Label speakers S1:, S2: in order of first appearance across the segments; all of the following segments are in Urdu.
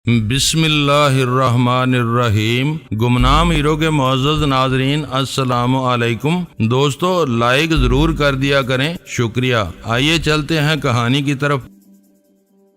S1: بسم اللہ الرحمن الرحیم۔ گمنام ہیرو کے معزز ناظرین السلام علیکم۔ دوستو لائک ضرور کر دیا کریں، شکریہ۔ آئیے چلتے ہیں کہانی کی طرف۔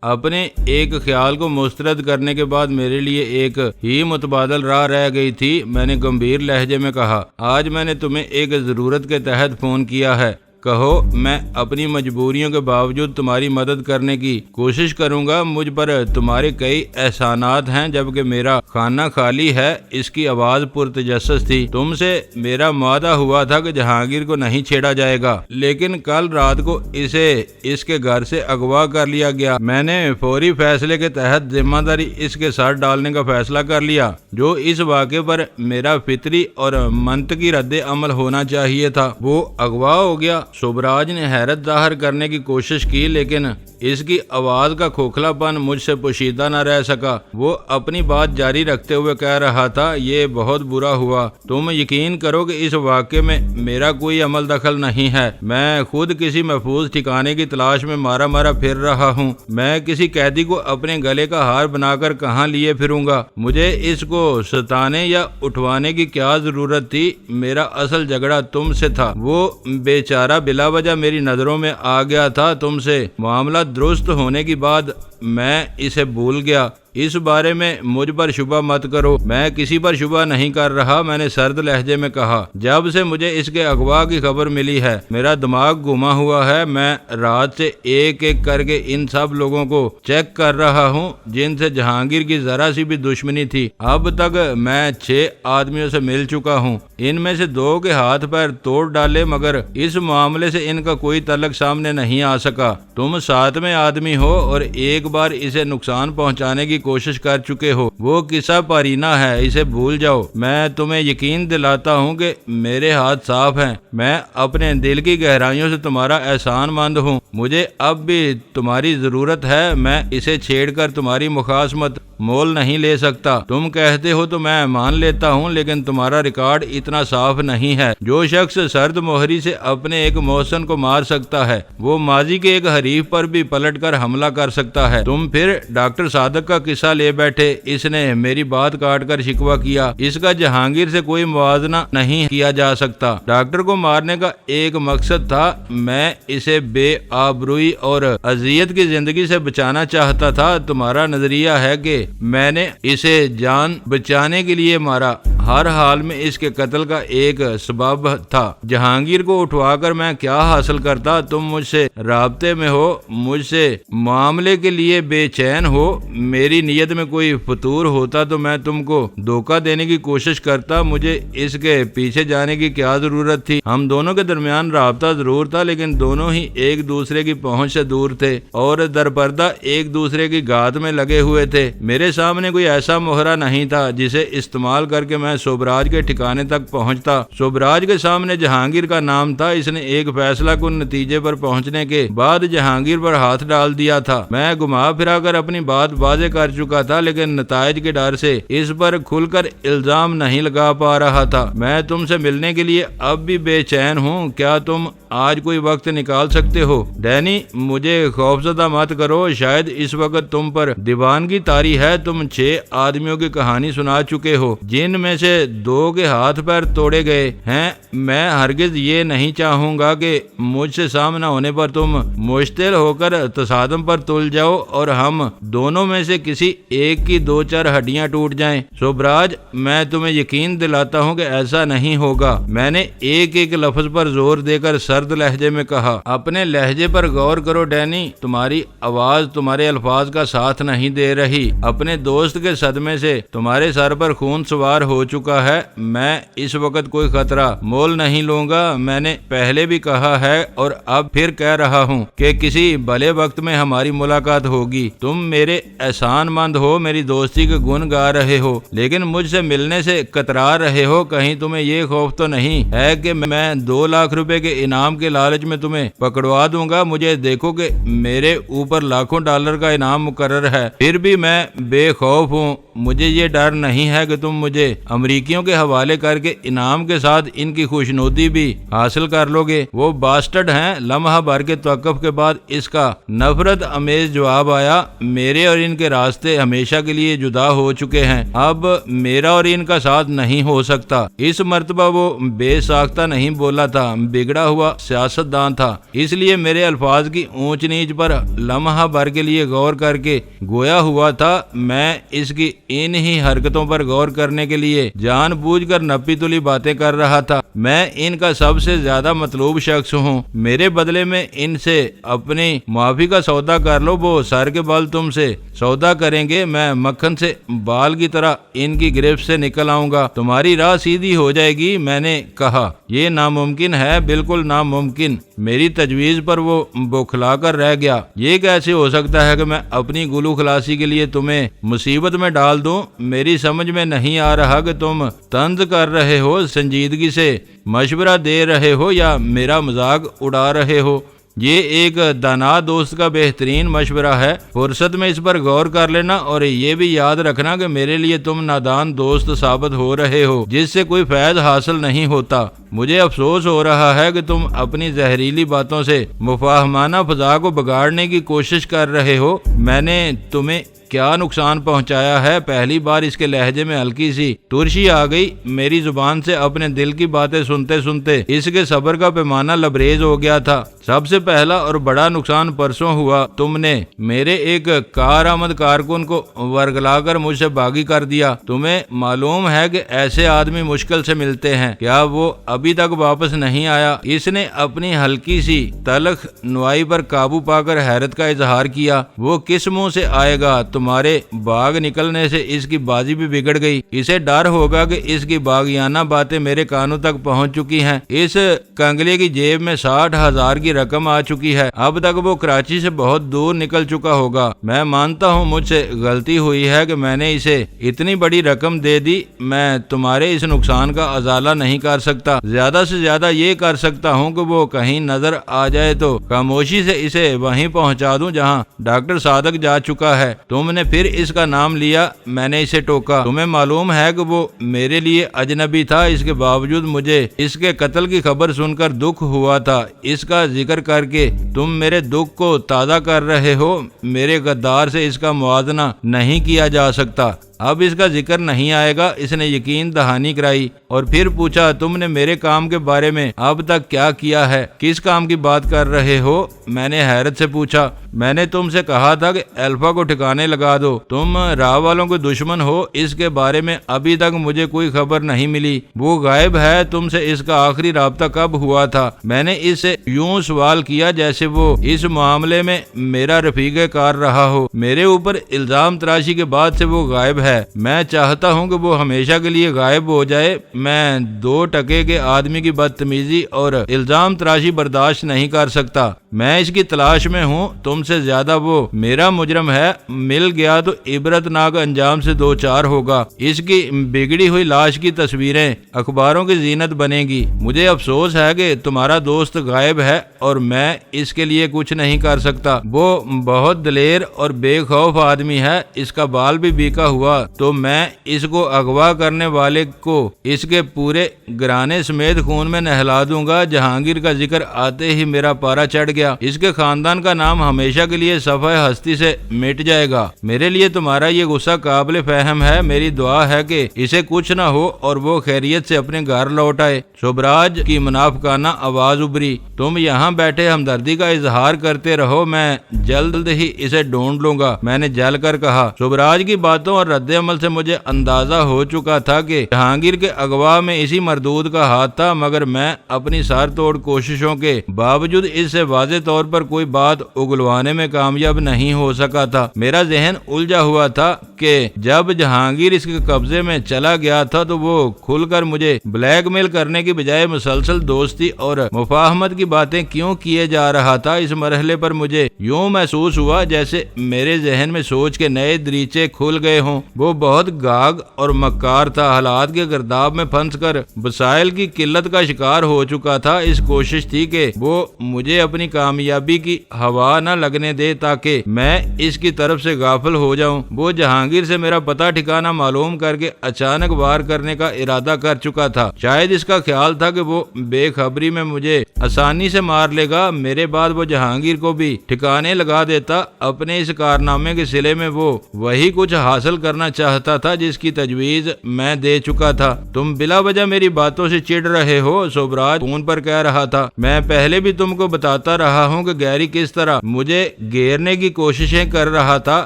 S1: اپنے ایک خیال کو مسترد کرنے کے بعد میرے لیے ایک ہی متبادل راہ رہ گئی تھی۔ میں نے گمبھیر لہجے میں کہا، آج میں نے تمہیں ایک ضرورت کے تحت فون کیا ہے، کہو۔ میں اپنی مجبوریوں کے باوجود تمہاری مدد کرنے کی کوشش کروں گا۔ مجھ پر تمہارے کئی احسانات ہیں، جبکہ میرا خانہ خالی ہے۔ اس کی آواز پرتجسس تھی۔ تم سے میرا معاہدہ ہوا تھا کہ جہانگیر کو نہیں چھیڑا جائے گا، لیکن کل رات کو اسے اس کے گھر سے اغوا کر لیا گیا۔ میں نے فوری فیصلے کے تحت ذمہ داری اس کے سر ڈالنے کا فیصلہ کر لیا، جو اس واقعے پر میرا فطری اور منطقی رد عمل ہونا چاہیے تھا۔ وہ اغوا ہو گیا۔ شبراج نے حیرت ظاہر کرنے کی کوشش کی، لیکن اس کی آواز کا کھوکھلا پن مجھ سے پوشیدہ نہ رہ سکا۔ وہ اپنی بات جاری رکھتے ہوئے کہہ رہا تھا، یہ بہت برا ہوا۔ تم یقین کرو کہ اس واقعے میں میرا کوئی عمل دخل نہیں ہے۔ میں خود کسی محفوظ ٹھکانے کی تلاش میں مارا مارا پھر رہا ہوں۔ میں کسی قیدی کو اپنے گلے کا ہار بنا کر کہاں لیے پھروں گا؟ مجھے اس کو ستانے یا اٹھوانے کی کیا ضرورت تھی؟ میرا اصل جھگڑا تم سے تھا۔ وہ بیچارہ بلا وجہ میری نظروں میں آ گیا تھا۔ تم سے معاملہ درست ہونے کے بعد میں اسے بھول گیا۔ اس بارے میں مجھ پر شبہ مت کرو۔ میں کسی پر شبہ نہیں کر رہا، میں نے سرد لہجے میں کہا۔ جب سے مجھے اس کے اغوا کی خبر ملی ہے، میرا دماغ گما ہوا ہے۔ میں رات سے ایک ایک کر کے ان سب لوگوں کو چیک کر رہا ہوں جن سے جہانگیر کی ذرا سی بھی دشمنی تھی۔ اب تک میں 6 آدمیوں سے مل چکا ہوں۔ ان میں سے 2 کے ہاتھ پیر توڑ ڈالے، مگر اس معاملے سے ان کا کوئی تعلق سامنے نہیں آ سکا۔ تم 7ویں آدمی ہو اور ایک بار اسے نقصان پہنچانے کی کوشش کر چکے ہو۔ وہ قصہ پارینہ ہے، اسے بھول جاؤ۔ میں تمہیں یقین دلاتا ہوں کہ میرے ہاتھ صاف ہیں۔ میں اپنے دل کی گہرائیوں سے تمہارا احسان مند ہوں۔ مجھے اب بھی تمہاری ضرورت ہے۔ میں اسے چھیڑ کر تمہاری مخاصمت مول نہیں لے سکتا۔ تم کہتے ہو تو میں مان لیتا ہوں، لیکن تمہارا ریکارڈ اتنا صاف نہیں ہے۔ جو شخص سرد مہری سے اپنے ایک محسن کو مار سکتا ہے، وہ ماضی کے ایک حریف پر بھی پلٹ کر حملہ کر سکتا ہے۔ تم پھر ڈاکٹر صادق کا قصہ لے بیٹھے۔ اس نے میری بات کاٹ کر شکوہ کیا، اس کا جہانگیر سے کوئی موازنہ نہیں کیا جا سکتا۔ ڈاکٹر کو مارنے کا ایک مقصد تھا، میں اسے بے آبروئی اور اذیت کی زندگی سے بچانا چاہتا تھا۔ تمہارا نظریہ ہے کہ میں نے اسے جان بچانے کے لیے مارا۔ ہر حال میں اس کے قتل کا ایک سبب تھا۔ جہانگیر کو اٹھوا کر میں کیا حاصل کرتا؟ تم مجھ سے رابطے میں ہو، مجھ سے معاملے کے لیے بے چین ہو۔ میری نیت میں کوئی فطور ہوتا تو میں تم کو دھوکہ دینے کی کوشش کرتا۔ مجھے اس کے پیچھے جانے کی کیا ضرورت تھی؟ ہم دونوں کے درمیان رابطہ ضرور تھا، لیکن دونوں ہی ایک دوسرے کی پہنچ سے دور تھے اور درپردہ ایک دوسرے کی گھات میں لگے ہوئے تھے۔ میرے سامنے کوئی ایسا مہرہ نہیں تھا جسے استعمال کر کے میں شبراج کے ٹھکانے تک پہنچتا۔ شبراج کے سامنے جہانگیر کا نام تھا۔ اس نے ایک فیصلہ کن نتیجے پر پہنچنے کے بعد جہانگیر پر ہاتھ ڈال دیا تھا۔ میں گھما پھرا کر اپنی بات واضح کر چکا تھا، لیکن نتائج کے ڈر سے اس پر کھل کر الزام نہیں لگا پا رہا تھا۔ میں تم سے ملنے کے لیے اب بھی بے چین ہوں۔ کیا تم آج کوئی وقت نکال سکتے ہو؟ ڈینی، مجھے خوفزدہ مت کرو۔ شاید اس وقت تم پر دیوانگی طاری ہے۔ تم 6 آدمیوں کی کہانی سنا چکے ہو، جن میں سے 2 کے ہاتھ پیر توڑے گئے ہیں۔ میں ہرگز یہ نہیں چاہوں گا کہ مجھ سے سامنا ہونے پر تم مشتعل ہو کر تصادم پر تل جاؤ اور ہم دونوں میں سے کسی ایک کی 2-4 ہڈیاں ٹوٹ جائیں۔ شبراج، میں تمہیں یقین دلاتا ہوں کہ ایسا نہیں ہوگا۔ میں نے ایک ایک لفظ پر زور دے کر سرد لہجے میں کہا۔ اپنے لہجے پر غور کرو ڈینی، تمہاری آواز تمہارے الفاظ کا ساتھ نہیں دے رہی۔ اپنے دوست کے صدمے سے تمہارے سر پر خون سوار ہو چکا ہے۔ میں اس وقت کوئی خطرہ مول نہیں لوں گا۔ میں نے پہلے بھی کہا ہے اور اب پھر کہہ رہا ہوں کہ کسی بھلے وقت میں ہماری ملاقات ہوگی۔ تم میرے احسان مند ہو، میری دوستی کے گن گا رہے ہو، لیکن مجھ سے ملنے سے کترا رہے ہو۔ کہیں تمہیں یہ خوف تو نہیں ہے کہ میں 2 لاکھ روپے کے انعام کے لالچ میں تمہیں پکڑوا دوں گا؟ مجھے دیکھو کہ میرے اوپر لاکھوں ڈالر کا انعام مقرر ہے، پھر بھی میں بے خوف ہوں۔ مجھے یہ ڈر نہیں ہے کہ تم مجھے امریکیوں کے حوالے کر کے انعام کے ساتھ ان کی خوشنودی بھی حاصل کر لو گے۔ وہ باسٹرڈ ہیں۔ لمحہ بھر کے توقف کے بعد اس کا نفرت امیز جواب آیا، میرے اور ان کے راستے ہمیشہ کے لیے جدا ہو چکے ہیں، اب میرا اور ان کا ساتھ نہیں ہو سکتا۔ اس مرتبہ وہ بے ساختہ نہیں بولا تھا، بگڑا ہوا سیاستدان تھا، اس لیے میرے الفاظ کی اونچ نیچ پر لمحہ بھر کے لیے غور کر کے گویا ہوا تھا۔ میں اس کی ان ہی حرکتوں پر غور کرنے کے لیے جان بوجھ کر نپی تلی باتیں کر رہا تھا۔ میں ان کا سب سے زیادہ مطلوب شخص ہوں، میرے بدلے میں ان سے اپنی معافی کا سودا کر لو، وہ سر کے بال تم سے سودا کریں گے، میں مکھن سے بال کی طرح ان کی گرفت سے نکل آؤں گا، تمہاری راہ سیدھی ہو جائے گی۔ میں نے کہا، یہ ناممکن ہے، بالکل ناممکن۔ میری تجویز پر وہ بوکھلا کر رہ گیا۔ یہ کیسے ہو سکتا ہے کہ میں اپنی گلو خلاصی کے لیے تمہیں مصیبت میں ڈال دوں؟ میری سمجھ میں نہیں آ رہا کہ تم طنز کر رہے ہو، سنجیدگی سے مشورہ دے رہے ہو یا میرا مذاق اڑا رہے ہو۔ یہ ایک دانا دوست کا بہترین مشورہ ہے، فرصت میں اس پر غور کر لینا، اور یہ بھی یاد رکھنا کہ میرے لیے تم نادان دوست ثابت ہو رہے ہو جس سے کوئی فائد حاصل نہیں ہوتا۔ مجھے افسوس ہو رہا ہے کہ تم اپنی زہریلی باتوں سے مفاہمانہ فضا کو بگاڑنے کی کوشش کر رہے ہو۔ میں نے تمہیں کیا نقصان پہنچایا ہے؟ پہلی بار اس کے لہجے میں ہلکی سی ترشی آ گئی۔ میری زبان سے اپنے دل کی باتیں سنتے سنتے اس کے صبر کا پیمانہ لبریز ہو گیا تھا۔ سب سے پہلا اور بڑا نقصان پرسوں ہوا، تم نے میرے ایک کارآمد کارکن کو ورگلا کر مجھ سے باغی کر دیا۔ تمہیں معلوم ہے کہ ایسے آدمی مشکل سے ملتے ہیں، کیا وہ ابھی تک واپس نہیں آیا؟ اس نے اپنی ہلکی سی تلخ نوائی پر قابو پا کر حیرت کا اظہار کیا۔ وہ کس منہ سے آئے گا؟ تمہارے باغ نکلنے سے اس کی بازی بھی بگڑ گئی، اسے ڈر ہوگا کہ اس کی باغیانہ باتیں میرے کانوں تک پہنچ چکی ہیں۔ اس کنگلے کی جیب میں 60,000 کی رقم آ چکی ہے، اب تک وہ کراچی سے بہت دور نکل چکا ہوگا۔ میں مانتا ہوں مجھ سے غلطی ہوئی ہے کہ میں نے اسے اتنی بڑی رقم دے دی۔ میں تمہارے اس نقصان کا ازالہ نہیں کر سکتا، زیادہ سے زیادہ یہ کر سکتا ہوں کہ وہ کہیں نظر آ جائے تو خاموشی سے اسے وہیں پہنچا دوں جہاں ڈاکٹر صادق جا چکا ہے۔ تم نے پھر اس کا نام لیا، میں نے اسے ٹوکا۔ تمہیں معلوم ہے کہ وہ میرے لیے اجنبی تھا، اس کے باوجود مجھے اس کے قتل کی خبر سن کر دکھ ہوا تھا۔ اس کا ذکر کر کے تم میرے دکھ کو تازہ کر رہے ہو۔ میرے غدار سے اس کا موازنہ نہیں کیا جا سکتا۔ اب اس کا ذکر نہیں آئے گا۔ اس نے یقین دہانی کرائی اور پھر پوچھا، تم نے میرے کام کے بارے میں اب تک کیا کیا ہے؟ کس کام کی بات کر رہے ہو؟ میں نے حیرت سے پوچھا۔ میں نے تم سے کہا تھا کہ الفا کو ٹھکانے لگا دو، تم راہ والوں کے دشمن ہو، اس کے بارے میں ابھی تک مجھے کوئی خبر نہیں ملی، وہ غائب ہے۔ تم سے اس کا آخری رابطہ کب ہوا تھا؟ میں نے اس سے یوں سوال کیا جیسے وہ اس معاملے میں میرا رفیق کار رہا ہو۔ میرے اوپر الزام تراشی کے بعد سے وہ غائب ہے۔ میں چاہتا ہوں کہ وہ ہمیشہ کے لیے غائب ہو جائے۔ میں 2 ٹکے کے آدمی کی بدتمیزی اور الزام تراشی برداشت نہیں کر سکتا۔ میں اس کی تلاش میں ہوں، تم سے زیادہ وہ میرا مجرم ہے۔ مل گیا تو عبرت ناک انجام سے 2-4 ہوگا۔ اس کی بگڑی ہوئی لاش کی تصویریں اخباروں کی زینت بنے گی۔ مجھے افسوس ہے کہ تمہارا دوست غائب ہے اور میں اس کے لیے کچھ نہیں کر سکتا۔ وہ بہت دلیر اور بے خوف آدمی ہے، اس کا بال بھی بیکا ہوا تو میں اس کو اغوا کرنے والے کو اس کے پورے گرانے سمیت خون میں نہلا دوں گا۔ جہانگیر کا ذکر آتے ہی میرا پارا چڑھ گیا۔ اس کے خاندان کا نام ہمیشہ کے لیے صفحہ ہستی سے مٹ جائے گا۔ میرے لیے تمہارا یہ غصہ قابل فہم ہے۔ میری دعا ہے کہ اسے کچھ نہ ہو اور وہ خیریت سے اپنے گھر لوٹ آئے۔ شبراج کی منافقانہ آواز ابری، تم یہاں بیٹھے ہمدردی کا اظہار کرتے رہو، میں جلد ہی اسے ڈھونڈ لوں گا، میں نے جل کر کہا۔ شبراج کی باتوں اور رد عمل سے مجھے اندازہ ہو چکا تھا کہ جہانگیر کے اغوا میں اسی مردود کا ہاتھ تھا، مگر میں اپنی سر توڑ کوششوں کے باوجود اس سے واضح طور پر کوئی بات اگلوانے میں کامیاب نہیں ہو سکا تھا۔ میرا ذہن الجھا ہوا تھا کہ جب جہانگیر اس کے قبضے میں چلا گیا تھا تو وہ کھل کر مجھے بلیک میل کرنے کی بجائے مسلسل دوستی اور مفاہمت کی باتیں کیوں کیے جا رہا تھا۔ اس مرحلے پر مجھے یوں محسوس ہوا جیسے میرے ذہن میں سوچ کے نئے دریچے کھل گئے ہوں۔ وہ بہت گاگ اور مکار تھا، حالات کے گرداب میں پھنس کر وسائل کی قلت کا شکار ہو چکا تھا۔ اس کوشش تھی کہ وہ مجھے اپنی کامیابی کی ہوا نہ لگنے دے تاکہ میں اس کی طرف سے غافل ہو جاؤں۔ وہ جہانگیر جہانگیر سے میرا پتہ ٹھکانہ معلوم کر کے اچانک وار کرنے کا ارادہ کر چکا تھا۔ شاید اس کا خیال تھا کہ وہ بے خبری میں مجھے آسانی سے مار لے گا۔ میرے بعد وہ جہانگیر کو بھی ٹھکانے لگا دیتا۔ اپنے اس کارنامے کے صلے میں وہ وہی کچھ حاصل کرنا چاہتا تھا جس کی تجویز میں دے چکا تھا۔ تم بلا وجہ میری باتوں سے چڑ رہے ہو، سوبراج فون پر کہہ رہا تھا۔ میں پہلے بھی تم کو بتاتا رہا ہوں کہ گیری کس طرح مجھے گھیرنے کی کوششیں کر رہا تھا۔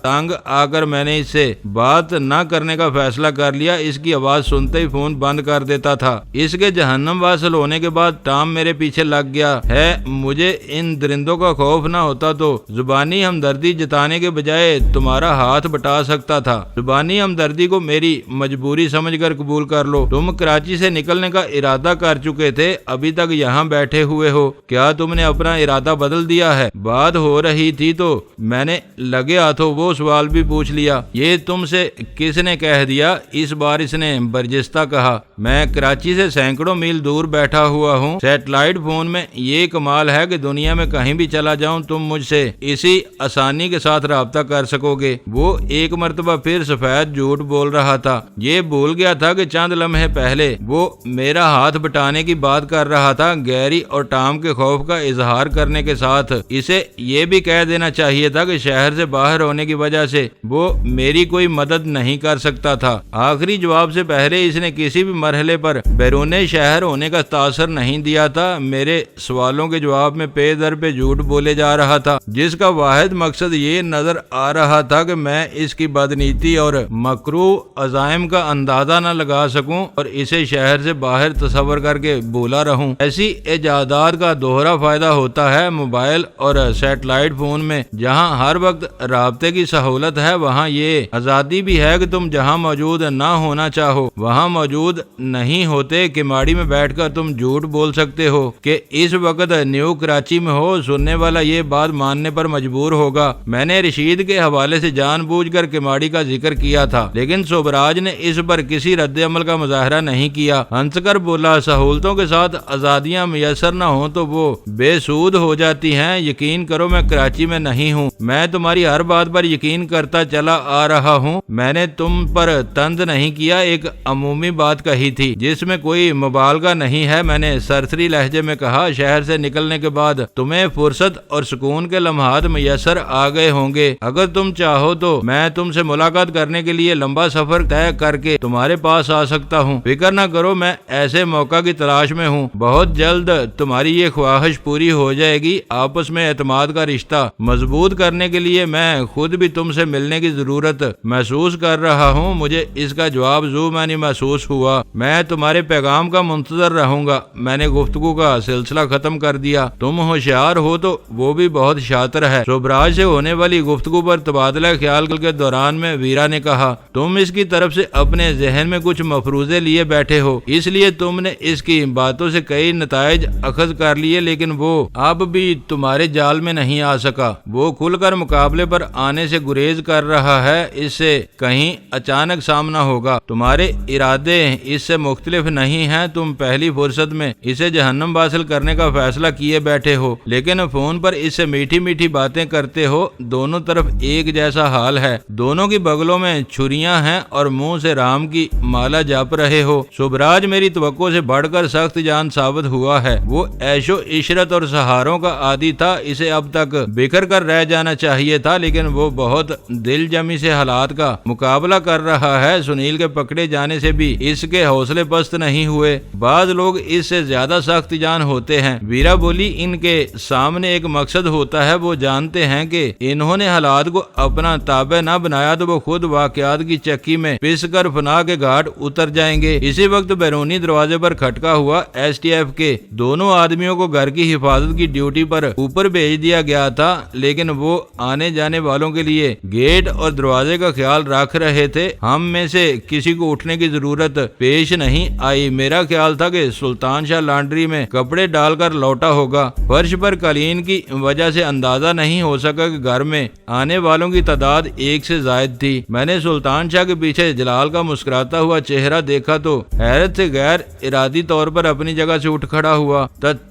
S1: تنگ آ کر میں نے اس سے بات نہ کرنے کا فیصلہ کر لیا۔ اس کی آواز سنتے ہی فون بند کر دیتا تھا۔ اس کے جہنم واصل ہونے کے بعد ٹام میرے پیچھے لگ گیا ہے۔ مجھے ان درندوں کا خوف نہ ہوتا تو زبانی ہمدردی جتانے کے بجائے تمہارا ہاتھ بٹا سکتا تھا۔ زبانی ہمدردی کو میری مجبوری سمجھ کر قبول کر لو۔ تم کراچی سے نکلنے کا ارادہ کر چکے تھے، ابھی تک یہاں بیٹھے ہوئے ہو۔ کیا تم نے اپنا ارادہ بدل دیا ہے؟ بات ہو رہی تھی تو میں نے لگے ہاتھوں وہ سوال بھی پوچھ لیا۔ یہ تم سے کس نے کہہ دیا؟ اس بار اس نے برجستہ کہا۔ میں کراچی سے سینکڑوں میل دور بیٹھا ہوا ہوں۔ سیٹلائٹ فون میں یہ کمال ہے کہ دنیا میں کہیں بھی چلا جاؤں تم مجھ سے اسی آسانی کے ساتھ رابطہ کر سکو گے۔ وہ ایک مرتبہ پھر سفید جھوٹ بول رہا تھا۔ یہ بھول گیا تھا کہ چند لمحے پہلے وہ میرا ہاتھ بٹانے کی بات کر رہا تھا۔ گیری اور ٹام کے خوف کا اظہار کرنے کے ساتھ اسے یہ بھی کہہ دینا چاہیے تھا کہ شہر سے باہر ہونے کی وجہ سے وہ میری کوئی مدد نہیں کر سکتا تھا۔ آخری جواب سے پہلے اس نے کسی بھی مرحلے پر بیرون شہر ہونے کا تاثر نہیں دیا تھا۔ میرے سوالوں کے جواب میں پے در پہ جھوٹ بولے جا رہا تھا، جس کا واحد مقصد یہ نظر آ رہا تھا کہ میں اس کی بدنیتی اور مکروہ عزائم کا اندازہ نہ لگا سکوں اور اسے شہر سے باہر تصور کر کے بولا رہوں۔ ایسی ایجادات کا دوہرا فائدہ ہوتا ہے موبائل اور سیٹلائٹ فون میں۔ جہاں ہر وقت رابطے کی سہولت ہے، وہاں یہ آزادی بھی ہے کہ تم جہاں موجود نہ ہونا چاہو وہاں موجود نہیں ہوتے۔ کماڑی میں بیٹھ کر تم جھوٹ بول سکتے ہو کہ اس وقت نیو کراچی میں ہو۔ سننے والا یہ بات ماننے پر مجبور ہوگا۔ میں نے رشید کے حوالے سے جان بوجھ کر کماڑی کا ذکر کیا تھا، لیکن سوبراج نے اس پر کسی رد عمل کا مظاہرہ نہیں کیا۔ ہنس کر بولا، سہولتوں کے ساتھ آزادیاں میسر نہ ہوں تو وہ بے سود ہو جاتی ہیں۔ یقین کرو میں کراچی میں نہیں ہوں۔ میں تمہاری ہر بات پر یقین کرتا چلا آ رہا ہوں۔ میں نے تم پر طنز نہیں کیا، ایک عمومی بات کہی تھی جس میں کوئی مبالغہ نہیں ہے۔ میں نے سرسری لہجے میں کہا، شہر سے نکلنے کے بعد تمہیں فرصت اور سکون کے لمحات میسر آ گئے ہوں گے۔ اگر تم چاہو تو میں تم سے ملاقات کرنے کے لیے لمبا سفر طے کر کے تمہارے پاس آ سکتا ہوں۔ فکر نہ کرو، میں ایسے موقع کی تلاش میں ہوں۔ بہت جلد تمہاری یہ خواہش پوری ہو جائے گی۔ آپس میں اعتماد کا رشتہ مضبوط کرنے کے لیے میں خود بھی تم سے ملنے کی ضرورت محسوس کر رہا ہوں۔ مجھے اس کا جواب زومانی محسوس ہوا۔ میں تمہارے پیغام کا منتظر رہوں گا۔ میں نے گفتگو کا سلسلہ ختم کر دیا۔ تم ہوشیار ہو تو وہ بھی بہت شاطر ہے۔ سوبراج سے ہونے والی گفتگو پر تبادلہ خیال کے دوران میں ویرا نے کہا، تم اس کی طرف سے اپنے ذہن میں کچھ مفروضے لیے بیٹھے ہو، اس لیے تم نے اس کی باتوں سے کئی نتائج اخذ کر لیے، لیکن وہ اب بھی تمہارے جال میں نہیں آ سکا۔ وہ کھل کر مقابلے پر آنے سے گریز کر رہا ہے۔ اس سے کہیں اچانک سامنا ہوگا۔ تمہارے ارادے اس سے مختلف نہیں ہیں۔ تم پہلی فرصت میں اسے جہنم واصل کرنے کا فیصلہ کیے بیٹھے ہو، لیکن فون پر اس سے میٹھی میٹھی باتیں کرتے ہو۔ دونوں طرف ایک جیسا حال ہے، دونوں کی بغلوں میں چھریاں ہیں اور منہ سے رام کی مالا جپ رہے ہو۔ سوبراج میری توقع سے بڑھ کر سخت جان ثابت ہوا ہے۔ وہ عیش و عشرت اور سہاروں کا عادی تھا۔ اسے اب تک بکھر کر رہ جانا چاہیے تھا، لیکن وہ بہت دل جمی سے حالات کا مقابلہ کر رہا ہے۔ سنیل کے پکڑے جانے سے بھی اس کے حوصلے پست نہیں ہوئے۔ بعض لوگ اس سے زیادہ سخت جان ہوتے ہیں۔ ویرا بولی، ان کے سامنے ایک مقصد ہوتا ہے۔ وہ جانتے ہیں کہ انہوں نے حالات کو اپنا تابع نہ بنایا تو وہ خود واقعات کی چکی میں پس کر فنا کے گھاٹ اتر جائیں گے۔ اسی وقت بیرونی دروازے پر کھٹکا ہوا۔ ایس ٹی ایف کے دونوں آدمیوں کو گھر کی حفاظت کی ڈیوٹی پر اوپر بھیج دیا گیا تھا، لیکن وہ آنے جانے والوں کے لیے گیٹ اور دروازے کا خیال رکھ رہے تھے۔ ہم میں سے کسی کو اٹھنے کی ضرورت پیش نہیں آئی۔ میرا خیال تھا کہ سلطان شاہ لانڈری میں کپڑے ڈال کر لوٹا ہوگا۔ فرش پر قالین کی وجہ سے اندازہ نہیں ہو سکا کہ گھر میں آنے والوں کی تعداد ایک سے زائد تھی۔ میں نے سلطان شاہ کے پیچھے جلال کا مسکراتا ہوا چہرہ دیکھا تو حیرت سے غیر ارادی طور پر اپنی جگہ سے اٹھ کھڑا ہوا۔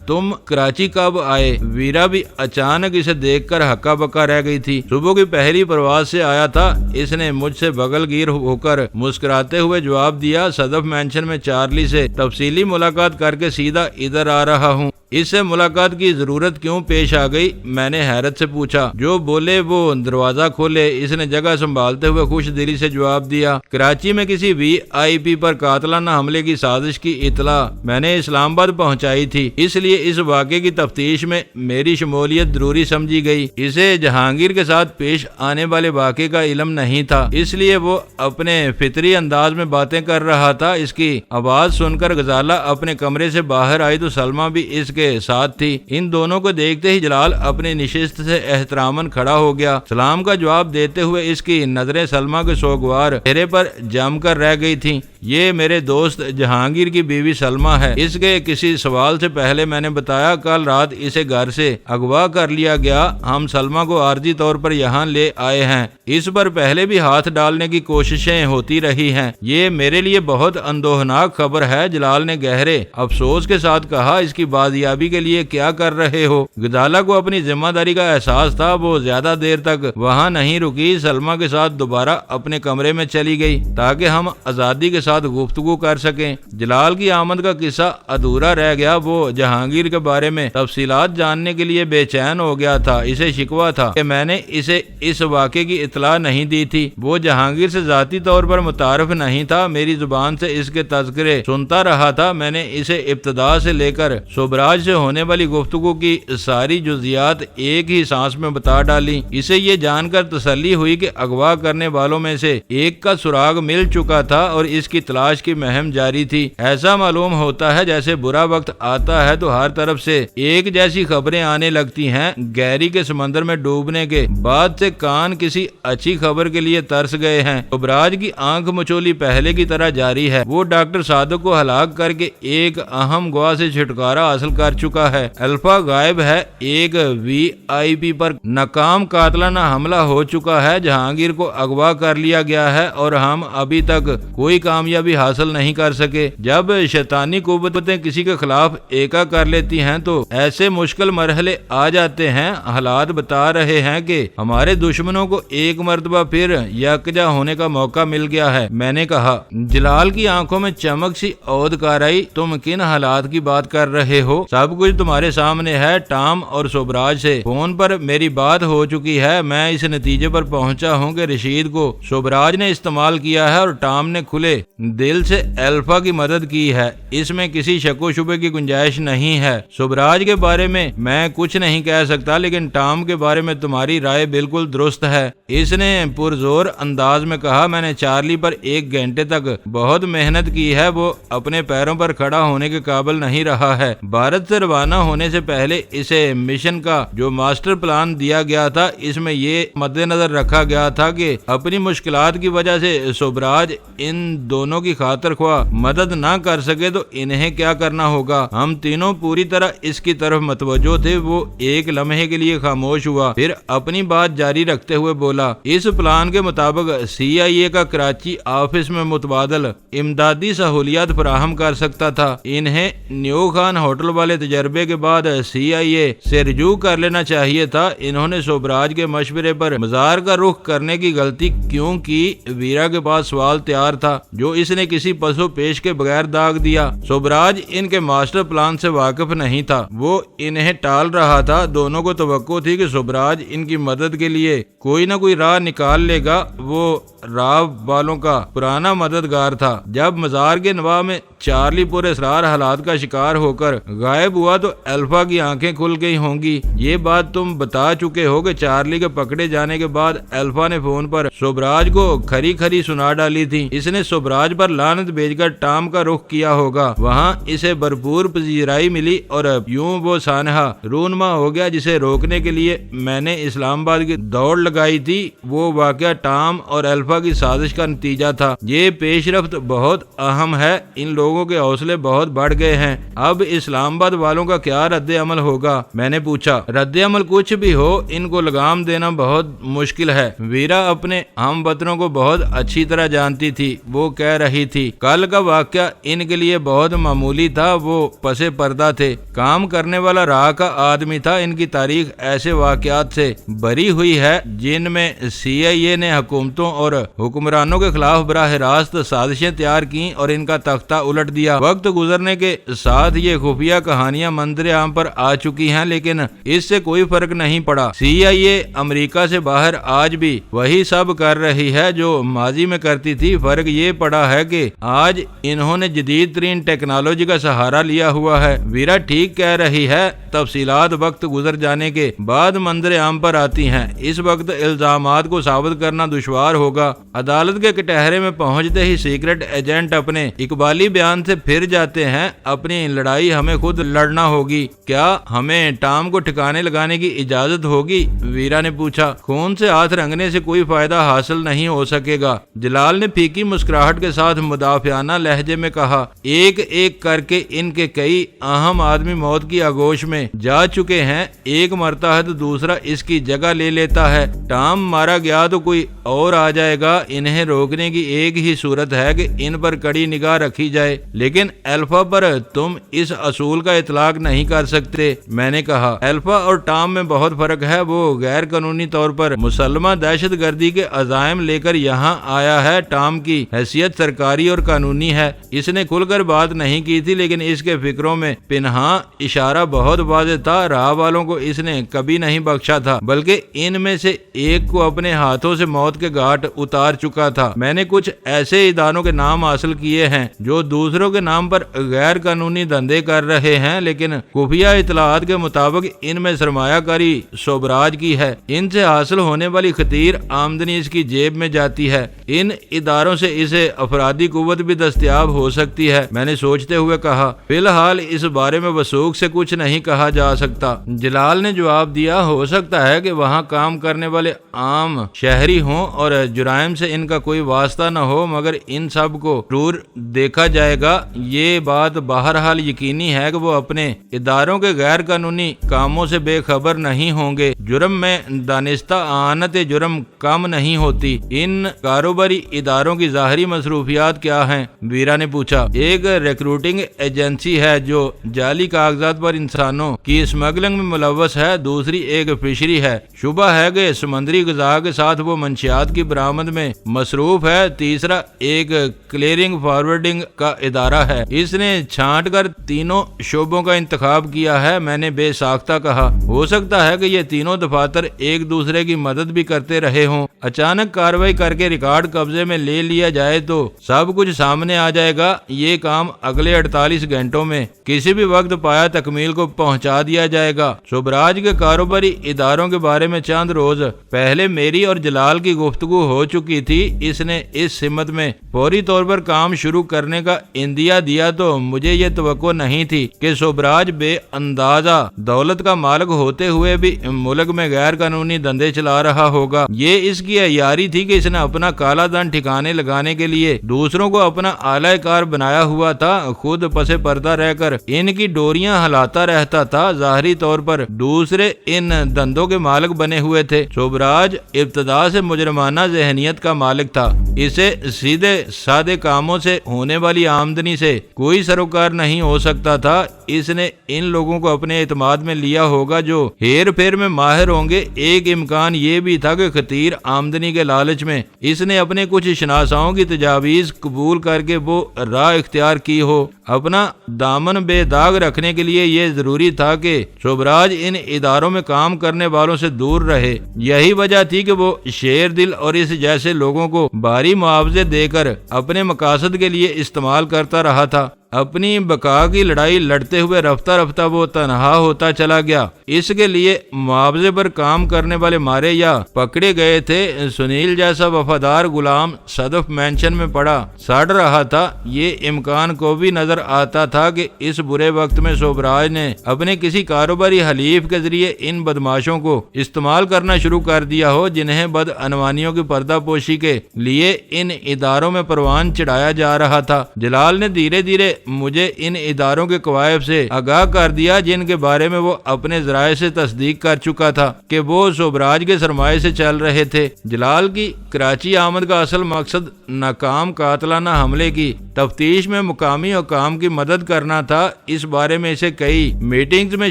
S1: تم کراچی کب آئے؟ ویرا بھی اچانک اسے دیکھ کر ہکا بکا رہ گئی تھی۔ صبح کی پہلی پرواز سے آیا تھا۔ اس نے مجھ سے بغل گیر ہو کر مسکراتے ہوئے جواب دیا، صدف مینشن میں چارلی سے تفصیلی ملاقات کر کے سیدھا ادھر آ رہا ہوں۔ اس سے ملاقات کی ضرورت کیوں پیش آ گئی؟ میں نے حیرت سے پوچھا۔ جو بولے وہ دروازہ کھولے، اس نے جگہ سنبھالتے ہوئے خوش دلی سے جواب دیا۔ کراچی میں کسی VIP پر قاتلانہ حملے کی سازش کی اطلاع میں نے اسلام آباد پہنچائی تھی، اس لیے اس واقعے کی تفتیش میں میری شمولیت ضروری سمجھی گئی۔ اسے جہانگیر کے ساتھ پیش آنے والے واقعے کا علم نہیں تھا، اس لیے وہ اپنے فطری انداز میں باتیں کر رہا تھا۔ اس کی آواز سن کر غزالہ اپنے کمرے سے باہر آئی تو سلمہ بھی اس کے ساتھ تھی۔ ان دونوں کو دیکھتے ہی جلال اپنی نشست سے احتراماً کھڑا ہو گیا۔ سلام کا جواب دیتے ہوئے اس کی نظریں سلمہ کے سوگوار چہرے پر جم کر رہ گئی تھیں۔ یہ میرے دوست جہانگیر کی بیوی سلمہ ہے۔ اس کے کسی سوال سے پہلے میں نے بتایا، کل رات اسے گھر سے اغوا کر لیا گیا۔ ہم سلمہ کو عارضی طور پر یہاں لے آئے ہیں، اس پر پہلے بھی ہاتھ ڈالنے کی کوششیں ہوتی رہی ہیں۔ یہ میرے لیے بہت اندوہناک خبر ہے، جلال نے گہرے افسوس کے ساتھ کہا۔ اس کی بازیابی کے لیے کیا کر رہے ہو؟ غزالہ کو اپنی ذمہ داری کا احساس تھا، وہ زیادہ دیر تک وہاں نہیں رکی، سلمہ کے ساتھ دوبارہ اپنے کمرے میں چلی گئی تاکہ ہم آزادی کے ساتھ گفتگو کر سکیں۔ جلال کی آمد کا قصہ ادھورا رہ گیا۔ وہ جہانگیر کے بارے میں تفصیلات جاننے کے لیے بے چین ہو گیا تھا۔ اسے شکوہ تھا کہ میں نے اسے اس واقعے کی اطلاع نہیں دی تھی۔ وہ جہانگیر سے ذاتی طور پر متعارف نہیں تھا، میری زبان سے اس کے تذکرے سنتا رہا تھا۔ میں نے اسے ابتدا سے لے کر سوبراج سے ہونے والی گفتگو کی ساری جزیات ایک ہی سانس میں بتا ڈالی۔ اسے یہ جان کر تسلی ہوئی کہ اغوا کرنے والوں میں سے ایک کا سراغ مل چکا تھا اور اس کی تلاش کی مہم جاری تھی۔ ایسا معلوم ہوتا ہے جیسے برا وقت آتا ہے تو ہر طرف سے ایک جیسی خبریں آنے لگتی ہیں۔ گہری کے سمندر میں ڈوبنے کے بعد سے کان کسی اچھی خبر کے لیے ترس گئے ہیں۔ سوبراج کی آنکھ مچولی پہلے کی طرح جاری ہے۔ وہ ڈاکٹر صادق کو ہلاک کر کے ایک اہم گواہ سے چھٹکارا حاصل کر چکا ہے۔ الفا غائب ہے، ایک VIP پر ناکام قاتلانہ حملہ ہو چکا ہے، جہانگیر کو اغوا کر لیا گیا ہے اور ہم ابھی تک کوئی کامیابی حاصل نہیں کر سکے۔ جب شیطانی قوتیں کسی کے خلاف ایکا کر لیتی ہیں تو ایسے مشکل مرحلے آ جاتے ہیں۔ حالات بتا رہے ہیں کہ ہمارے دشمنوں کو ایک مرتبہ پھر یکجا ہونے کا موقع مل گیا ہے۔ میں نے کہا۔ جلال کی آنکھوں میں چمک سی عود کار آئی۔ تم کن حالات کی بات کر رہے ہو؟ سب کچھ تمہارے سامنے ہے۔ ٹام اور سوبراج سے فون پر میری بات ہو چکی ہے۔ میں اس نتیجے پر پہنچا ہوں کہ رشید کو سوبراج نے استعمال کیا ہے اور ٹام نے کھلے دل سے الفا کی مدد کی ہے۔ اس میں کسی شک و شبے کی گنجائش نہیں ہے۔ سوبراج کے بارے میں کچھ نہیں کہہ سکتا، لیکن ٹام کے بارے میں تمہاری رائے بالکل درست ہے، اس نے پرزور انداز میں کہا۔ میں نے چارلی پر 1 گھنٹے تک بہت محنت کی ہے، وہ اپنے پیروں پر کھڑا ہونے کے قابل نہیں رہا ہے۔ بھارت سے روانہ ہونے سے پہلے اسے مشن کا جو ماسٹر پلان دیا گیا تھا، اس میں یہ مد نظر رکھا گیا تھا کہ اپنی مشکلات کی وجہ سے سوبراج ان دونوں کی خاطر خواہ مدد نہ کر سکے تو انہیں کیا کرنا ہوگا۔ ہم تینوں پوری طرح اس کی طرف متوجہ تھے۔ وہ ایک لمحے کے لیے خاموش ہوا، پھر اپنی بات جاری رکھتے ہوئے بولا، اس پلان کے مطابق CIA کا کراچی آفس میں متبادل امدادی سہولیات فراہم کر سکتا تھا۔ انہیں نیو خان ہوٹل والے تجربے کے بعد CIA سے رجوع کر لینا چاہیے تھا۔ انہوں نے سوبراج کے مشورے پر مزار کا رخ کرنے کی غلطی کیوں کی؟ ویرا کے پاس سوال تیار تھا جو اس نے کسی پسو پیش کے بغیر داغ دیا۔ سوبراج ان کے ماسٹر پلان سے واقف نہیں تھا، وہ انہیں ٹال رہا تھا۔ دونوں کو توقع تھی کہ سوبراج ان کی مدد کے لیے کوئی نہ کوئی راہ نکال لے گا۔ وہ راو والوں کا پرانا مددگار تھا۔ جب مزار کے نواح میں چارلی پر اسرار حالات کا شکار ہو کر غائب ہوا تو الفا کی آنکھیں کھل گئی ہوں گی۔ یہ بات تم بتا چکے ہو کہ چارلی کے پکڑے جانے کے بعد الفا نے فون پر سوبراج کو کھری کھری سنا ڈالی تھی۔ اس نے سوبراج پر لعنت بھیج کر ٹام کا رخ کیا ہوگا۔ وہاں اسے بھرپور پذیرائی ملی اور یوں وہ سانحہ رونما ہو گیا جسے روکنے کے لیے میں نے اسلام آباد کی دوڑ لگائی تھی۔ وہ واقعہ ٹام اور الفا کی سازش کا نتیجہ تھا۔ یہ پیش رفت بہت اہم ہے۔ ان لوگوں
S2: لوگوں کے حوصلے بہت بڑھ گئے ہیں۔ اب اسلام آباد والوں کا کیا رد عمل ہوگا؟ میں نے پوچھا۔ رد عمل کچھ بھی ہو، ان کو لگام دینا بہت مشکل ہے۔ ویرا اپنے ہم وطنوں کو بہت اچھی طرح جانتی تھی۔ وہ کہہ رہی تھی کل کا واقعہ ان کے لیے بہت معمولی تھا، وہ پس پردہ تھے، کام کرنے والا راہ کا آدمی تھا۔ ان کی تاریخ ایسے واقعات سے بری ہوئی ہے جن میں CIA نے حکومتوں اور حکمرانوں کے خلاف براہ راست سازشیں تیار کی اور ان کا تختہ الٹ دیا۔ وقت گزرنے کے ساتھ یہ خفیہ کہانیاں منظر عام پر آ چکی ہیں، لیکن اس سے کوئی فرق نہیں پڑا۔ CIA امریکہ سے باہر آج بھی وہی سب کر رہی ہے جو ماضی میں کرتی تھی۔ فرق یہ پڑا ہے کہ آج انہوں نے جدید ترین ٹیکنالوجی کا سہارا لیا ہوا ہے۔ ویرا ٹھیک کہہ رہی ہے، تفصیلات وقت گزر جانے کے بعد منظر عام پر آتی ہیں۔ اس وقت الزامات کو ثابت کرنا دشوار ہوگا۔ عدالت کے کٹہرے میں پہنچتے ہی سیکرٹ ایجنٹ اپنے اقبالی بیان سے پھر جاتے ہیں۔ اپنی لڑائی ہمیں خود لڑنا ہوگی۔ کیا ہمیں ٹام کو ٹھکانے لگانے کی اجازت ہوگی؟ ویرا نے پوچھا۔ خون سے ہاتھ رنگنے سے کوئی فائدہ حاصل نہیں ہو سکے گا، جلال نے پھیکی مسکراہٹ کے ساتھ مدافعانہ لہجے میں کہا۔ ایک ایک کر کے ان کے کئی اہم آدمی موت کی آگوش میں جا چکے ہیں، ایک مرتا ہے تو دوسرا اس کی جگہ لے لیتا ہے۔ ٹام مارا گیا تو کوئی اور آ جائے گا۔ انہیں روکنے کی ایک ہی صورت ہے کہ ان پر کڑی نگاہ رکھی جائے، لیکن الفا پر تم اس اصول کا اطلاق نہیں کر سکتے۔ میں نے کہا الفا اور ٹام میں بہت فرق ہے۔ وہ غیر قانونی طور پر مسلمہ دہشت گردی کے عزائم لے کر یہاں آیا ہے۔ ٹام کی حیثیت سرکاری اور قانونی ہے۔ اس نے کھل کر بات نہیں کی تھی، لیکن اس کے فکروں میں پنہاں اشارہ بہت واضح تھا۔ راہ والوں کو اس نے کبھی نہیں بخشا تھا، بلکہ ان میں سے ایک کو اپنے ہاتھوں سے موت کے گھاٹ اتار چکا تھا۔ میں نے کچھ ایسے اداروں کے نام حاصل کیے ہیں جو دوسروں کے نام پر غیر قانونی دھندے کر رہے ہیں، لیکن خفیہ اطلاعات کے مطابق ان میں سرمایہ کاری سوبراج کی ہے۔ ان سے حاصل ہونے والی خطیر آمدنی اس کی جیب میں جاتی ہے۔ ان اداروں سے اسے افرادی قوت بھی دستیاب ہو سکتی ہے۔ میں نے سوچتے ہوئے کہا فی الحال اس بارے میں وثوق سے کچھ نہیں کہا جا سکتا۔ جلال نے جواب دیا ہو سکتا ہے کہ وہاں کام کرنے والے عام شہری ہوں اور جرائم سے ان کا کوئی واسطہ نہ ہو، مگر ان سب کو ضرور دیکھا جائے گا۔ یہ بات بہرحال یقینی ہے کہ وہ اپنے اداروں کے غیر قانونی کاموں سے بے خبر نہیں ہوں گے۔ جرم میں دانستہ اعانت جرم کم نہیں ہوتی۔ ان کاروباری اداروں کی ظاہری مصروفیات کیا ہیں؟ ویرا نے پوچھا۔ ایک ریکروٹنگ ایجنسی ہے جو جعلی کاغذات پر انسانوں کی اسمگلنگ میں ملوث ہے، دوسری ایک فشری ہے، شبہ ہے کہ سمندری غذا کے ساتھ وہ منشیات کی برآمد میں مصروف ہے، تیسرا ایک کلیئرنگ فارورڈنگ کا ادارہ ہے۔ اس نے چھانٹ کر تینوں شعبوں کا انتخاب کیا ہے۔ میں نے بے ساختہ کہا ہو سکتا ہے کہ یہ تینوں دفاتر ایک دوسرے کی مدد بھی کرتے رہے ہوں۔ اچانک کارروائی کر کے ریکارڈ قبضے میں لے لیا جائے تو سب کچھ سامنے آ جائے گا۔ یہ کام اگلے 48 گھنٹوں میں کسی بھی وقت پایا تکمیل کو پہنچا دیا جائے گا۔ سوبراج کے کاروباری اداروں کے بارے میں چند روز پہلے میری اور جلال کی گفتگو ہو چکی تھی۔ اس نے اس سمت میں فوری طور پر کام شروع کرنے کا اندیا دیا تو مجھے یہ توقع نہیں تھی کہ سوبراج بے اندازہ دولت کا مالک ہوتے ہوئے بھی ملک میں غیر قانونی دھندے چلا رہا ہوگا۔ یہ اس کی عیاری تھی کہ اس نے اپنا کالا دھن ٹھکانے لگانے کے لیے دوسروں کو اپنا اعلی کار بنایا ہوا تھا، خود پس پردہ رہ کر ان کی ڈوریاں ہلاتا رہتا تھا۔ ظاہری طور پر دوسرے ان دھندوں کے مالک بنے ہوئے تھے۔ سوبراج ابتدا سے مجرمانہ ذہنیت کا مالک تھا۔ اسے سیدھے سادے کاموں سے ہونے والی آمدنی سے کوئی سروکار نہیں ہو سکتا تھا۔ اس نے ان لوگوں کو اپنے اعتماد میں لیا ہوگا جو ہیر پھیر میں ماہر ہوں گے۔ ایک امکان یہ بھی تھا کہ خطیر آمدنی کے لالچ میں اس نے اپنے کچھ شناساؤں کی تجاویز قبول کر کے وہ راہ اختیار کی ہو۔ اپنا دامن بے داغ رکھنے کے لیے یہ ضروری تھا کہ سوبراج ان اداروں میں کام کرنے والوں سے دور رہے۔ یہی وجہ تھی کہ وہ شیر دل اور اس جیسے لوگوں کو بھاری معاوضے دے کر اپنے مقاصد کے لیے استعمال کرتا رہا تھا۔ اپنی بقا کی لڑائی لڑتے ہوئے رفتہ رفتہ وہ تنہا ہوتا چلا گیا۔ اس کے لیے معاوضے پر کام کرنے والے مارے یا پکڑے گئے تھے۔ سنیل جیسا وفادار غلام صدف مینشن میں پڑا سڑ رہا تھا۔ یہ امکان کو بھی نظر آتا تھا کہ اس برے وقت میں سوبراج نے اپنے کسی کاروباری حلیف کے ذریعے ان بدماشوں کو استعمال کرنا شروع کر دیا ہو جنہیں بدعنوانیوں کی پردہ پوشی کے لیے ان اداروں میں پروان چڑھایا جا رہا تھا۔ جلال نے دھیرے دھیرے مجھے ان اداروں کے قوائف سے آگاہ کر دیا جن کے بارے میں وہ اپنے ذرائع سے تصدیق کر چکا تھا کہ وہ سوبراج کے سرمایے سے چل رہے تھے۔ جلال کی کراچی آمد کا اصل مقصد ناکام قاتلانہ حملے کی تفتیش میں مقامی حکام کی مدد کرنا تھا۔ اس بارے میں اسے کئی میٹنگز میں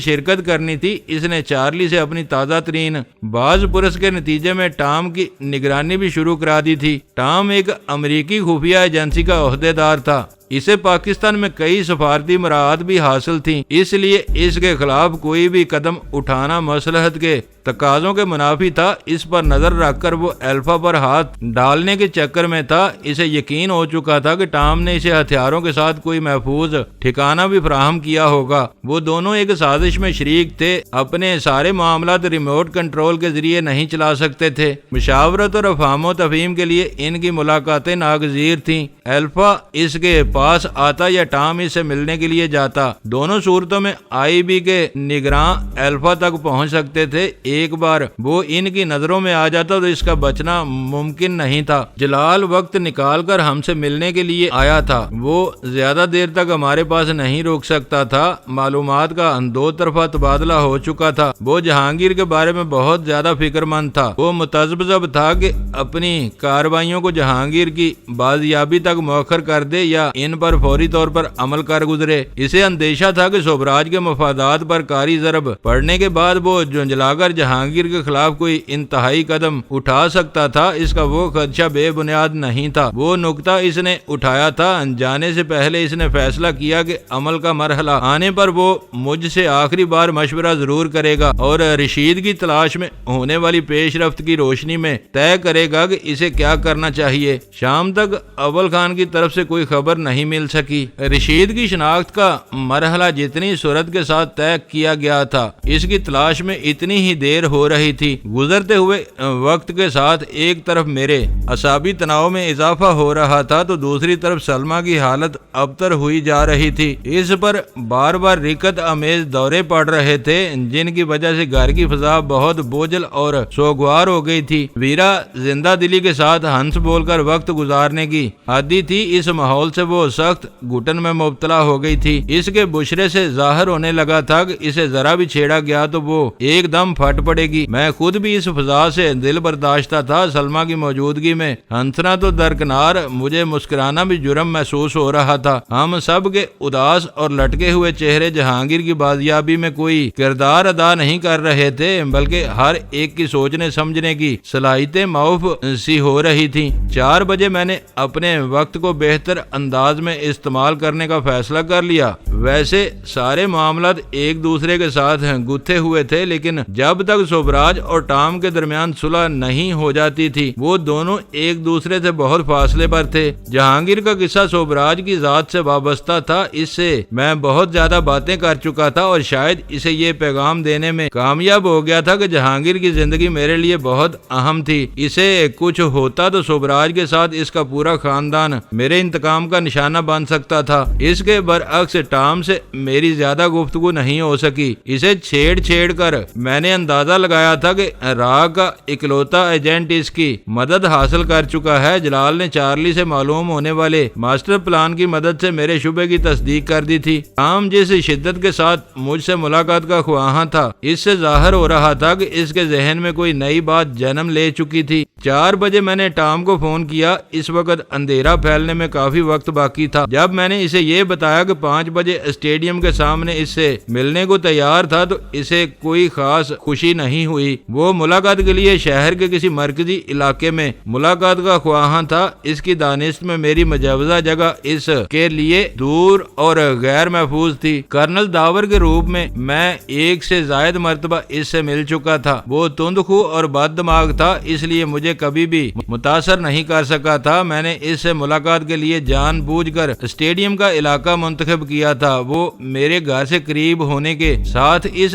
S2: شرکت کرنی تھی۔ اس نے چارلی سے اپنی تازہ ترین باز پرس کے نتیجے میں ٹام کی نگرانی بھی شروع کرا دی تھی۔ ٹام ایک امریکی خفیہ ایجنسی کا عہدیدار تھا۔ اسے پاکستان میں کئی سفارتی مراعات بھی حاصل تھیں، اس لیے اس کے خلاف کوئی بھی قدم اٹھانا مصلحت کے تقاضوں کے منافی تھا۔ اس پر نظر رکھ کر وہ الفا پر ہاتھ ڈالنے کے چکر میں تھا۔ اسے یقین ہو چکا تھا کہ ٹام نے اسے ہتھیاروں کے ساتھ کوئی محفوظ ٹھکانہ بھی فراہم کیا ہوگا۔ وہ دونوں ایک سازش میں شریک تھے، اپنے سارے معاملات ریموٹ کنٹرول کے ذریعے نہیں چلا سکتے تھے۔ مشاورت اور افہام و تفہیم کے لیے ان کی ملاقاتیں ناگزیر تھیں۔ الفا اس کے پاس آتا یا ٹام اس سے ملنے کے لیے جاتا، دونوں صورتوں میں آئی بی کے نگراں الفا تک پہنچ سکتے تھے۔ ایک بار وہ ان کی نظروں میں آ جاتا تو اس کا بچنا ممکن نہیں تھا۔ جلال وقت نکال کر ہم سے ملنے کے لیے آیا تھا۔ وہ زیادہ دیر تک ہمارے پاس نہیں روک سکتا تھا۔ معلومات کا دو طرفہ تبادلہ ہو چکا تھا۔ وہ جہانگیر کے بارے میں بہت زیادہ فکر مند تھا۔ وہ متذبذب تھا کہ اپنی کارروائیوں کو جہانگیر کی بازیابی تک مؤخر کر دے یا ان پر فوری طور پر عمل کر گزرے۔ اسے اندیشہ تھا کہ سوبراج کے مفادات پر کاری ضرب پڑنے کے بعد وہ جنجلا کر جہانگیر کے خلاف کوئی انتہائی قدم اٹھا سکتا تھا۔ اس کا وہ خدشہ بے بنیاد نہیں تھا۔ وہ نکتہ اس نے اٹھایا تھا۔ جانے سے پہلے اس نے فیصلہ کیا کہ عمل کا مرحلہ آنے پر وہ مجھ سے آخری بار مشورہ ضرور کرے گا اور رشید کی تلاش میں ہونے والی پیش رفت کی روشنی میں طے کرے گا کہ اسے کیا کرنا چاہیے۔ شام تک اول خان کی طرف سے کوئی خبر نہیں مل سکی۔ رشید کی شناخت کا مرحلہ جتنی سرعت کے ساتھ طے کیا گیا تھا، اس کی تلاش میں اتنی ہی دیر ہو رہی تھی۔ گزرتے ہوئے وقت کے ساتھ ایک طرف میرے اعصابی تناؤ میں اضافہ ہو رہا تھا تو دوسری طرف سلمہ کی حالت ابتر ہوئی جا رہی تھی۔ اس پر بار بار رکت امیز دورے پڑ رہے تھے جن کی وجہ سے گھر کی فضا بہت بوجھل اور سوگوار ہو گئی تھی۔ ویرا زندہ دلی کے ساتھ ہنس بول کر وقت گزارنے کی عادی تھی۔ اس ماحول سے وہ سخت گھٹن میں مبتلا ہو گئی تھی۔ اس کے بشرے سے ظاہر ہونے لگا تھا کہ اسے ذرا بھی چھیڑا گیا تو وہ ایک دم پھٹ پڑے گی۔ میں خود بھی اس فضا سے دل برداشتہ تھا۔ سلمہ کی موجودگی میں ہنسنا تو درکنار، مجھے مسکرانا بھی جرم محسوس ہو رہا تھا۔ ہم سب کے اداس اور لٹکے ہوئے چہرے جہانگیر کی بازیابی میں کوئی کردار ادا نہیں کر رہے تھے، بلکہ ہر ایک کی سوچنے سمجھنے کی صلاحیتیں معاف سی ہو رہی تھیں۔ 4 بجے میں نے اپنے وقت کو بہتر انداز میں استعمال کرنے کا فیصلہ کر لیا۔ ویسے سارے معاملات ایک دوسرے کے ساتھ گتھے ہوئے تھے، لیکن جب تک سوبراج اور ٹام کے درمیان صلح نہیں ہو جاتی تھی وہ دونوں ایک دوسرے سے بہت فاصلے پر تھے۔ جہانگیر کا قصہ سوبراج کی ذات سے وابستہ تھا۔ اس سے میں بہت زیادہ باتیں کر چکا تھا اور شاید اسے یہ پیغام دینے میں کامیاب ہو گیا تھا کہ جہانگیر کی زندگی میرے لیے بہت اہم تھی۔ اسے کچھ ہوتا تو سوبراج کے ساتھ اس کا پورا خاندان میرے انتقام کا نشانہ بن سکتا تھا۔ اس کے برعکس ٹام سے میری زیادہ گفتگو نہیں ہو سکی۔ اسے چھیڑ کر میں نے اندازہ لگایا تھا کہ راہ کا اکلوتا ایجنٹ اس کی مدد حاصل کر چکا ہے۔ جلال نے چارلی سے معلوم ہونے والے ماسٹر پلان کی مدد سے میرے شبے کی تصدیق کر دی تھی۔ ٹام جس شدت کے ساتھ مجھ سے ملاقات کا خواہاں تھا، اس سے ظاہر ہو رہا تھا کہ اس کے ذہن میں کوئی نئی بات جنم لے چکی تھی۔ 4 بجے میں نے ٹام کو فون کیا۔ اس وقت اندھیرا پھیلنے میں کافی وقت باقی تھا۔ جب میں نے اسے یہ بتایا کہ 5 بجے اسٹیڈیم کے سامنے اس سے ملنے کو تیار تھا تو اسے کوئی خاص خوشی نہیں ہوئی۔ وہ ملاقات کے لیے شہر کے کسی مرکزی علاقے میں ملاقات کا خواہاں تھا۔ اس کی دانست میں میری مجوزہ جگہ اس کے لیے دور اور غیر محفوظ تھی۔ کرنل داور کے روپ میں 1 سے زائد مرتبہ اس سے مل چکا تھا۔ وہ تند خو اور بد دماغ تھا، اس لیے مجھے کبھی بھی متاثر نہیں کر سکا تھا۔ میں نے اس سے ملاقات کے لیے جان بوجھ کر اسٹیڈیم کا علاقہ منتخب کیا تھا۔ وہ میرے گھر سے قریب ہونے کے ساتھ اس